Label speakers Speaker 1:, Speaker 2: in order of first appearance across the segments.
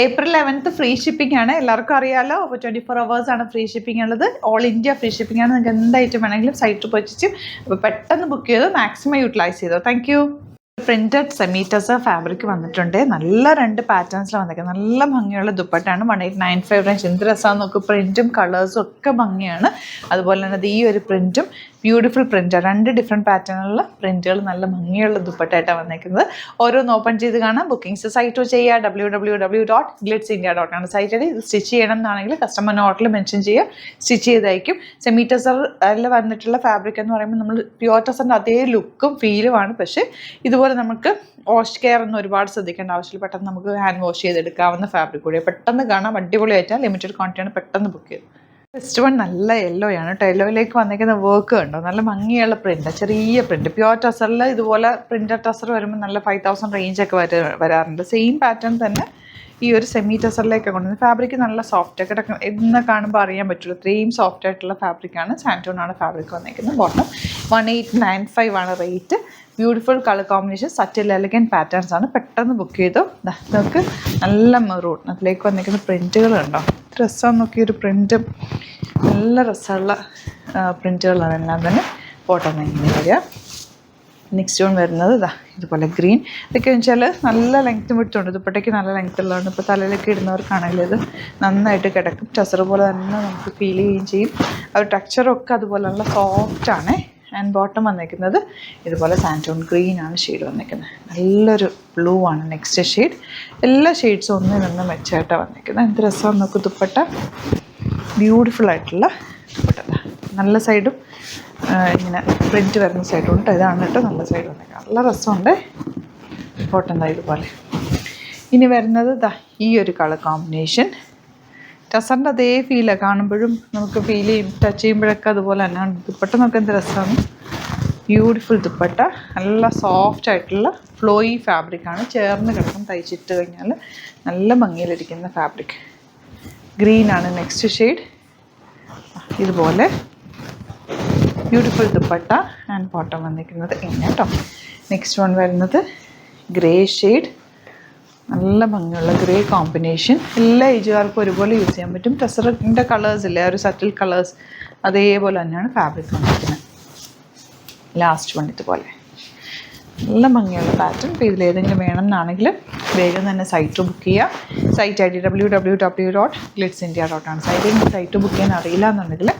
Speaker 1: April 11th free shipping ആണ്. എല്ലാവർക്കും അറിയാമല്ലോ. അപ്പോൾ 24 hours ആണ് ഫ്രീ ഷിപ്പിംഗ് ഉള്ളത്. ഓൾ ഇന്ത്യ ഫ്രീ ഷിപ്പിംഗ് ആണ്. നിങ്ങൾക്ക് എന്തായിട്ടും വേണമെങ്കിലും സൈറ്റ് പറ്റിച്ച് അപ്പോൾ പെട്ടെന്ന് ബുക്ക് ചെയ്ത് മാക്സിമം യൂട്ടിലൈസ് ചെയ്തോ. Thank you. Printed semi tussar fabric വന്നിട്ടുണ്ട്. നല്ല 2 പാറ്റേൺസിൽ വന്നിരിക്കുന്നത്. നല്ല ഭംഗിയുള്ള ദുപ്പട്ടാണ്. 1895 റേഞ്ച്. എന്ത് രസമാണെന്ന് നോക്കും. പ്രിന്റും കളേഴ്സും ഒക്കെ ഭംഗിയാണ്. അതുപോലെ തന്നെ ഈ ഒരു പ്രിന്റും ബ്യൂട്ടിഫുൾ പ്രിന്റാണ്. 2 ഡിഫറെൻറ്റ് പാറ്റേണിലുള്ള പ്രിന്റുകൾ നല്ല ഭംഗിയുള്ള ദുപ്പട്ടയായിട്ടാണ് വന്നിരിക്കുന്നത്. ഓരോന്ന് ഓപ്പൺ ചെയ്ത് കാണാം. ബുക്കിംഗ്സ് സൈറ്റ് ചെയ്യുക www.glitzindia.com site I D. Stitch ചെയ്യണം എന്നാണെങ്കിൽ കസ്റ്റമർ നോട്ടിൽ മെൻഷൻ ചെയ്യുക. സ്റ്റിച്ച് ചെയ്തായിരിക്കും. സെമി ടസറിൽ വന്നിട്ടുള്ള ഫാബ്രിക് എന്ന് പറയുമ്പോൾ നമ്മൾ പ്യുവർ ടസറിൻ്റെ അതേ ലുക്കും ഫീലുമാണ്. പക്ഷേ ഇതുപോലെ നമുക്ക് വാഷ് കെയർ ഒന്നും ഒരുപാട് ശ്രദ്ധിക്കേണ്ട ആവശ്യമില്ല. പെട്ടെന്ന് നമുക്ക് ഹാൻഡ് വാഷ് ചെയ്തെടുക്കാവുന്ന ഫാബ്രിക് കൂടി. പെട്ടെന്ന് കാണാം. അടിപൊളിയായിട്ടാണ്. ലിമിറ്റഡ് ക്വാണ്ടിറ്റിയാണ്. പെട്ടെന്ന് ബുക്ക് ചെയ്ത്. ഫസ്റ്റ് വൺ നല്ല യെല്ലോ ആണ് കേട്ടോ. യെല്ലോയിലേക്ക് വന്നിരിക്കുന്ന വർക്ക് കണ്ടോ. നല്ല ഭംഗിയുള്ള പ്രിന്റ്. ചെറിയ പ്രിന്റ്. പ്യുവർ ടസറിൽ ഇതുപോലെ പ്രിന്റഡ് ടസർ വരുമ്പോൾ നല്ല 5000 റേഞ്ചൊക്കെ വരാറുണ്ട്. സെയിം പാറ്റേൺ തന്നെ ഈ ഒരു സെമി ടസറിലേക്ക് കൊണ്ടുവന്നത്. ഫാബ്രിക് നല്ല സോഫ്റ്റ് ഒക്കെ എന്ന് കാണുമ്പോൾ അറിയാൻ പറ്റുള്ളൂ. ഇത്രയും സോഫ്റ്റ് ആയിട്ടുള്ള ഫാബ്രിക്കാണ്. സാൻറ്റൂൺ ആണ് ഫാബ്രിക് വന്നിരിക്കുന്നത്. ബോട്ടം 1895 ആണ് rate. Beautiful colour combination. സറ്റിൽ elegant patterns ആണ്. പെട്ടെന്ന് ബുക്ക് ചെയ്തു. നമുക്ക് നല്ല മെറൂൺ അതിലേക്ക് വന്നിരിക്കുന്ന പ്രിൻറ്റുകൾ ഉണ്ടോ. രസമാണ് നോക്കി. ഒരു പ്രിൻറ്റും നല്ല രസമുള്ള പ്രിൻറ്റുകളാണ് എല്ലാം തന്നെ. ബോട്ടം ഇങ്ങനെ വരിക. നെക്സ്റ്റ് വൺ വരുന്നത് ഇതുപോലെ ഗ്രീൻ. ഇതൊക്കെ വെച്ചാൽ നല്ല ലെങ്ത്ത് വിട്ടുണ്ട്. ദുപ്പട്ടയ്ക്ക് നല്ല ലെങ്ത്ത് ഉള്ളതാണ്. ഇപ്പോൾ തലയിലൊക്കെ ഇടുന്നവർക്കാണെങ്കിൽ ഇത് നന്നായിട്ട് കിടക്കും. ടസർ പോലെ തന്നെ നമുക്ക് ഫീൽ ചെയ്യുകയും ചെയ്യും. ആ ഒരു ടെക്സ്ചറൊക്കെ അതുപോലെ നല്ല സോഫ്റ്റാണ്. ആൻഡ് ബോട്ടം വന്നിരിക്കുന്നത് ഇതുപോലെ സാൻറ്റൂൺ ഗ്രീൻ ആണ് ഷെയ്ഡ് വന്നിരിക്കുന്നത്. നല്ലൊരു ബ്ലൂ ആണ് നെക്സ്റ്റ് ഷെയ്ഡ്. എല്ലാ ഷെയ്ഡ്സും ഒന്നിനൊന്ന് മെച്ചമായിട്ടാണ് വന്നിരിക്കുന്നത്. എന്ത് രസമാണ് നമുക്ക് ദുപ്പട്ട. ബ്യൂട്ടിഫുൾ ആയിട്ടുള്ള ദുപ്പട്ട. നല്ല സൈഡും ഇങ്ങനെ പ്രിൻറ്റ് വരുന്ന സൈഡും ഉണ്ട്. ഇതാണ് കേട്ടോ നല്ല സൈഡ് വന്നിരിക്കുന്നത്. നല്ല രസമുണ്ട്. ബോട്ടം ഇതുപോലെ. ഇനി വരുന്നത് ഈ ഒരു കളർ കോമ്പിനേഷൻ. ടസറിൻ്റെ അതേ ഫീലാണ്. കാണുമ്പോഴും നമുക്ക് ഫീൽ ചെയ്യും. ടച്ച് ചെയ്യുമ്പോഴൊക്കെ അതുപോലെ തന്നെയാണ്. ദുപ്പട്ട നമുക്ക് എന്ത് രസമാണ്. ബ്യൂട്ടിഫുൾ ദുപ്പട്ട. നല്ല സോഫ്റ്റ് ആയിട്ടുള്ള ഫ്ലോയി ഫാബ്രിക്കാണ്. ചേർന്ന് കിടക്കും. തയ്ച്ചിട്ട് കഴിഞ്ഞാൽ നല്ല ഭംഗിയിലിരിക്കുന്ന ഫാബ്രിക്. ഗ്രീനാണ് നെക്സ്റ്റ് ഷെയ്ഡ്. ഇതുപോലെ ബ്യൂട്ടിഫുൾ ദുപ്പട്ട ആൻഡ് ബോട്ടം വന്നിരിക്കുന്നത് ഇങ്ങനെ കേട്ടോ. നെക്സ്റ്റ് വൺ വരുന്നത് ഗ്രേ ഷെയ്ഡ്. നല്ല ഭംഗിയുള്ള ഗ്രേ കോമ്പിനേഷൻ. എല്ലാ ഏജുകാർക്കും ഒരുപോലെ യൂസ് ചെയ്യാൻ പറ്റും. ടസറിൻ്റെ കളേഴ്സ് ഇല്ലേ, ഒരു സറ്റിൽ കളേഴ്സ് അതേപോലെ തന്നെയാണ് ഫാബ്രിക് വന്നിരിക്കുന്നത്. ലാസ്റ്റ് വൺ ഇതുപോലെ നല്ല ഭംഗിയുള്ള പാറ്റേൺ. ഇപ്പോൾ ഇതിലേതെങ്കിലും വേണമെന്നാണെങ്കിൽ വേഗം തന്നെ സൈറ്റ് ബുക്ക് ചെയ്യുക. Site I D www.glitzindia.com site book ചെയ്യാൻ അറിയില്ല എന്നുണ്ടെങ്കിൽ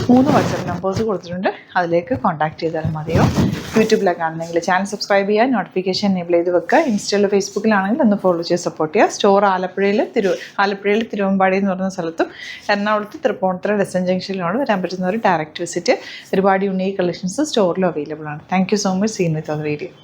Speaker 1: 3 വാട്സാപ്പ് നമ്പേഴ്സ് കൊടുത്തിട്ടുണ്ട്. അതിലേക്ക് കോൺടാക്ട് ചെയ്താൽ മതിയോ. യൂട്യൂബിലൊക്കെ ആണെങ്കിൽ ചാനൽ സബ്സ്ക്രൈബ് ചെയ്യുക. നോട്ടിഫിക്കേഷൻ എനേബിൾ ചെയ്ത് വെക്കുക. ഇൻസ്റ്റയിലോ ഫേസ്ബുക്കിലാണെങ്കിൽ ഒന്ന് ഫോളോ ചെയ്ത് സപ്പോർട്ട് ചെയ്യുക. സ്റ്റോർ ആലപ്പുഴയിൽ തിരുവമ്പാടി എന്ന് പറയുന്ന സ്ഥലത്തും എറണാകുളത്ത് തൃപ്പൂണിത്തുറ ഡെസൻ ജംഗ്ഷനിലാണ്. വരാൻ പറ്റുന്നവർ ഡയറക്റ്റ് വിസിറ്റ്. ഒരുപാട് യൂണീക്ക് കളക്ഷൻസ് സ്റ്റോറിലും അവൈലബിൾ ആണ്. Thank you so much. Scene with our video.